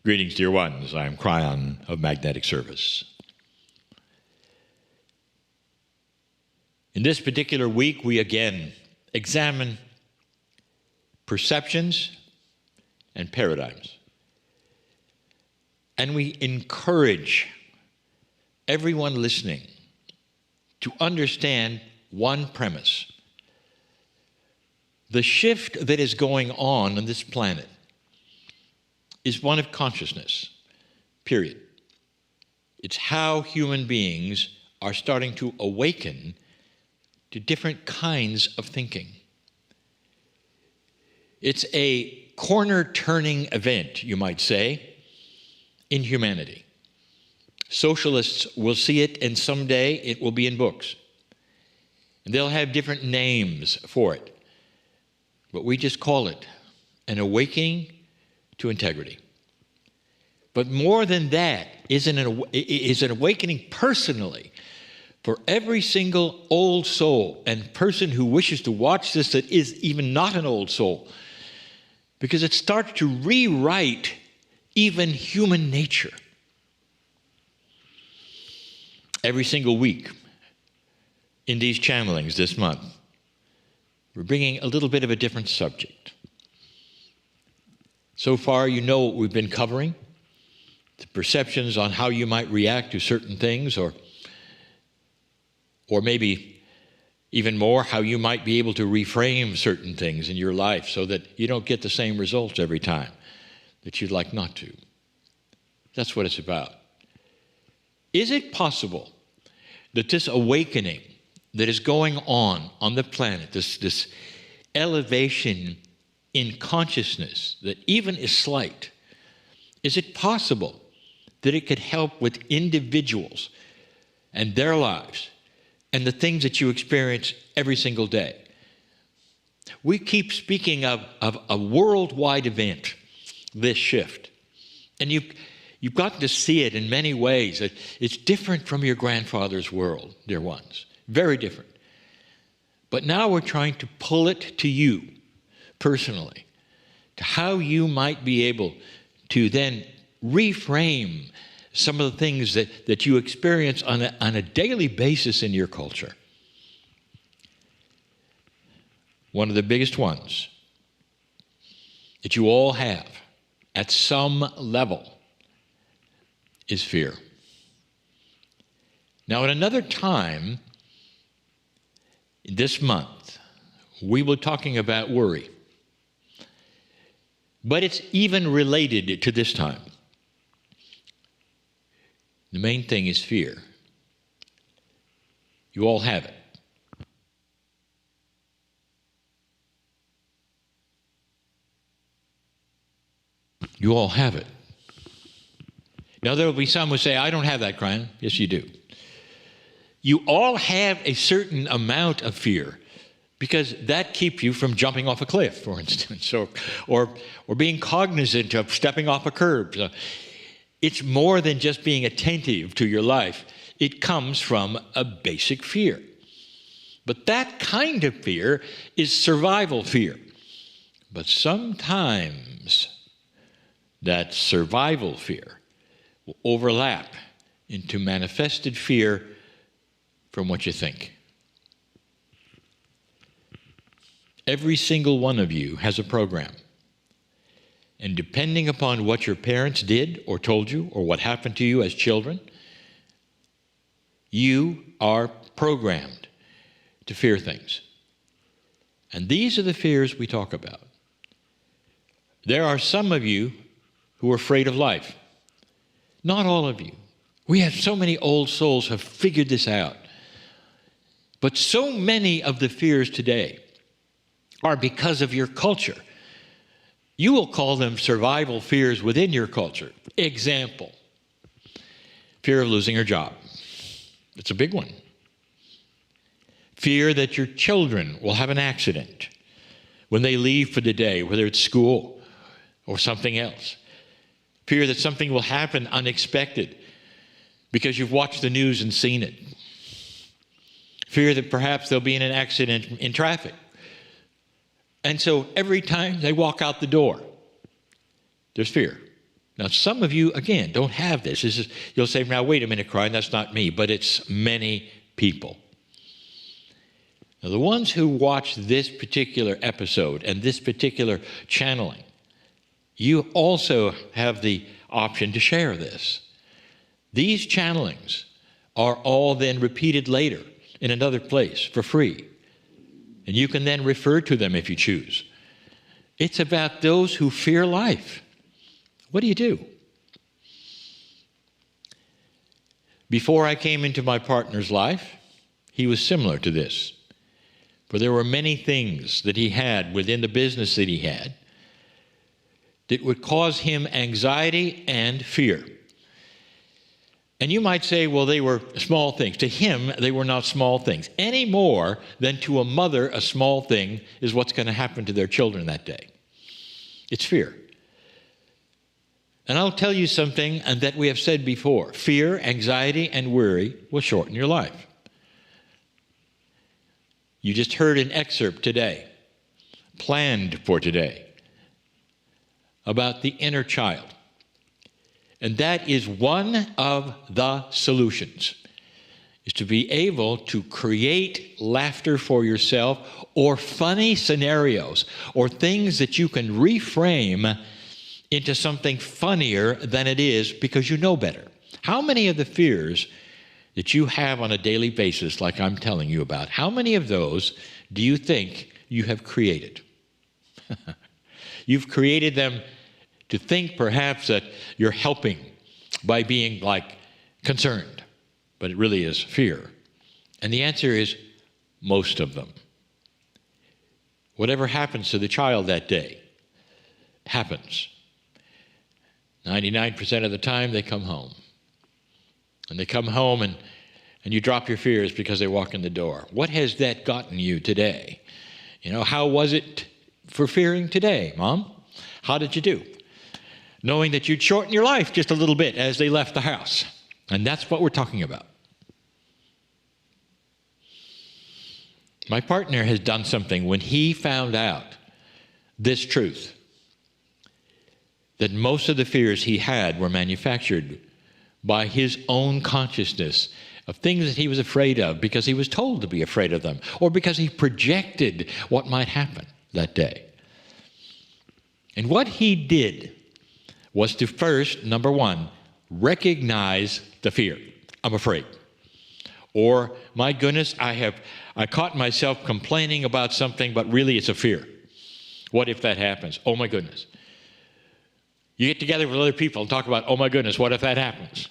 Greetings, dear ones. I am Kryon of Magnetic Service. In this particular week, we again examine perceptions and paradigms. And we encourage everyone listening to understand one premise. The shift that is going on this planet is one of consciousness, period. It's how human beings are starting to awaken to different kinds of thinking. It's a corner-turning event, you might say, in humanity. Socialists will see it, and someday it will be in books. And they'll have different names for it. But we just call it an awakening to integrity. But more than that is an awakening personally for every single old soul and person who wishes to watch this that is even not an old soul, because it starts to rewrite even human nature. Every single week in these channelings this month, we're bringing a little bit of a different subject. So far, you know what we've been covering, the perceptions on how you might react to certain things, or maybe even more, how you might be able to reframe certain things in your life so that you don't get the same results every time that you'd like not to. That's what it's about. Is it possible that this awakening that is going on the planet, this elevation in consciousness that even is slight, is it possible that it could help with individuals and their lives and the things that you experience every single day? We keep speaking of a worldwide event, this shift. And you've got to see it in many ways. It's different from your grandfather's world, dear ones. Very different. But now we're trying to pull it to you personally, to how you might be able to then reframe some of the things that you experience on a daily basis in your culture. One of the biggest ones that you all have at some level is fear. Now, at another time this month, we were talking about worry. But it's even related to this time. The main thing is fear. You all have it. You all have it. Now, there will be some who say, I don't have that, Kryon. Yes, you do. You all have a certain amount of fear, because that keeps you from jumping off a cliff, for instance, or being cognizant of stepping off a curb. It's more than just being attentive to your life. It comes from a basic fear. But that kind of fear is survival fear. But sometimes that survival fear will overlap into manifested fear from what you think. Every single one of you has a program. And depending upon what your parents did or told you, or what happened to you as children, you are programmed to fear things. And these are the fears we talk about. There are some of you who are afraid of life. Not all of you. We have so many old souls who have figured this out. But so many of the fears today are because of your culture. You will call them survival fears within your culture. Example, fear of losing your job. It's a big one. Fear that your children will have an accident when they leave for the day, whether it's school or something else. Fear that something will happen unexpected because you've watched the news and seen it. Fear that perhaps they'll be in an accident in traffic. And so every time they walk out the door, there's fear. Now, some of you, again, don't have this. You'll say, now, wait a minute, Kryon, that's not me, but it's many people. Now, the ones who watch this particular episode and this particular channeling, you also have the option to share this. These channelings are all then repeated later in another place for free. And you can then refer to them if you choose. It's about those who fear life. What do you do? Before I came into my partner's life, he was similar to this. For there were many things that he had within the business that he had that would cause him anxiety and fear. And you might say, well, they were small things. To him, they were not small things. Any more than to a mother, a small thing is what's going to happen to their children that day. It's fear. And I'll tell you something and that we have said before. Fear, anxiety, and worry will shorten your life. You just heard an excerpt today, planned for today, about the inner child. And that is one of the solutions, is to be able to create laughter for yourself or funny scenarios or things that you can reframe into something funnier than it is because you know better. How many of the fears that you have on a daily basis, like I'm telling you about, how many of those do you think you have created? You've created them to think perhaps that you're helping by being like concerned, but it really is fear. And the answer is most of them. Whatever happens to the child that day happens. 99% of the time they come home. And they come home and you drop your fears because they walk in the door. What has that gotten you today? You know, how was it for fearing today, Mom? How did you do? Knowing that you'd shorten your life just a little bit as they left the house. And that's what we're talking about. My partner has done something when he found out this truth, that most of the fears he had were manufactured by his own consciousness of things that he was afraid of because he was told to be afraid of them or because he projected what might happen that day. And what he did was to first, number one, recognize the fear. I'm afraid. Or, my goodness, I caught myself complaining about something, but really it's a fear. What if that happens? Oh my goodness. You get together with other people and talk about, oh my goodness, what if that happens?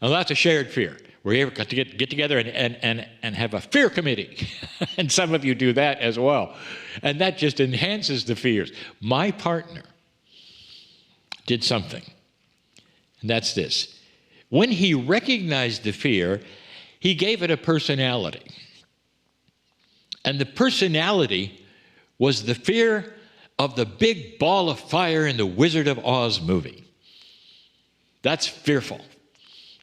Now that's a shared fear. We're able to get together and have a fear committee. And some of you do that as well. And that just enhances the fears. My partner did something, and that's this. When he recognized the fear, he gave it a personality. And the personality was the fear of the big ball of fire in the Wizard of Oz movie. That's fearful.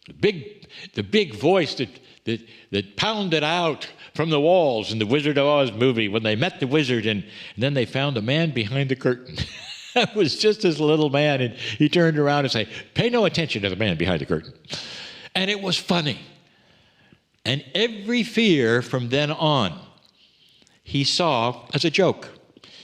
The big voice that pounded out from the walls in the Wizard of Oz movie when they met the wizard and then they found a man behind the curtain. It was just this little man, and he turned around and said, pay no attention to the man behind the curtain. And it was funny. And every fear from then on, he saw as a joke.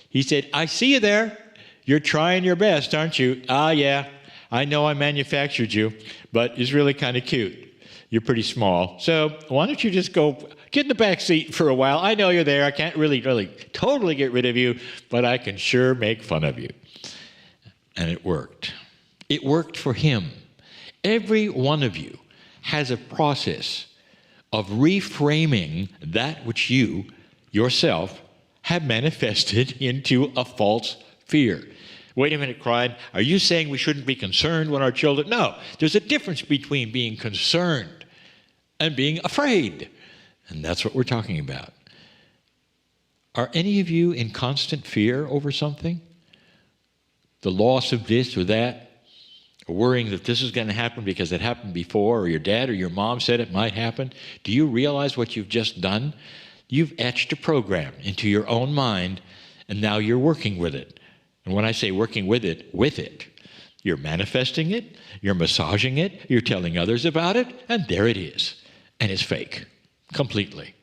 He said, I see you there. You're trying your best, aren't you? Ah, yeah, I know I manufactured you, but it's really kind of cute. You're pretty small. So why don't you just go get in the back seat for a while? I know you're there. I can't really totally get rid of you, but I can sure make fun of you. And it worked. It worked for him. Every one of you has a process of reframing that which you yourself have manifested into a false fear. Wait a minute, Kryon. Are you saying we shouldn't be concerned when our children? No, there's a difference between being concerned and being afraid. And that's what we're talking about. Are any of you in constant fear over something? The loss of this or that? Or worrying that this is going to happen because it happened before, or your dad or your mom said it might happen? Do you realize what you've just done? You've etched a program into your own mind, and now you're working with it. And when I say working with it, You're manifesting it, you're massaging it, you're telling others about it, and there it is. And it's fake, completely.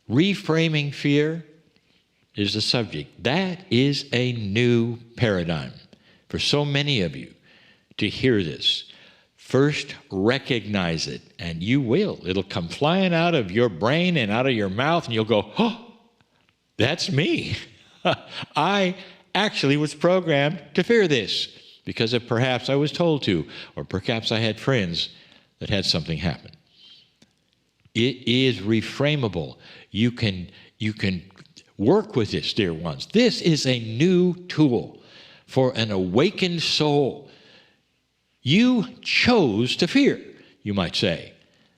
Reframing fear is the subject. That is a new paradigm for so many of you to hear this. First, recognize it, and you will. It'll come flying out of your brain and out of your mouth, and you'll go, oh, that's me. I actually was programmed to fear this because of perhaps I was told to, or perhaps I had friends that had something happen. It is reframable. You can work with this, dear ones. This is a new tool for an awakened soul. You chose to fear, you might say.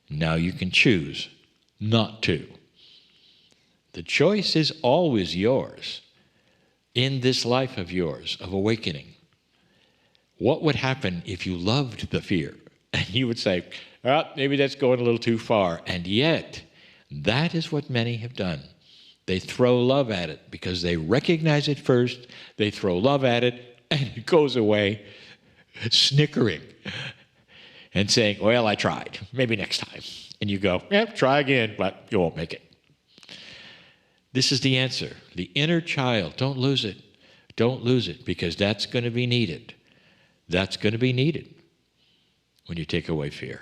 Now you can choose not to. The choice is always yours in this life of yours of awakening. What would happen if you loved the fear? And you would say, oh, maybe that's going a little too far. And yet, that is what many have done. They throw love at it because they recognize it first. They throw love at it, and it goes away snickering and saying, well, I tried. Maybe next time. And you go, yeah, try again, but you won't make it. This is the answer. The inner child, don't lose it. Don't lose it, because that's going to be needed. That's going to be needed when you take away fear.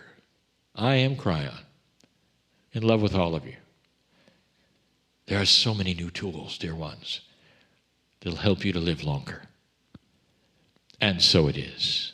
I am Kryon, in love with all of you. There are so many new tools, dear ones, that'll help you to live longer. And so it is.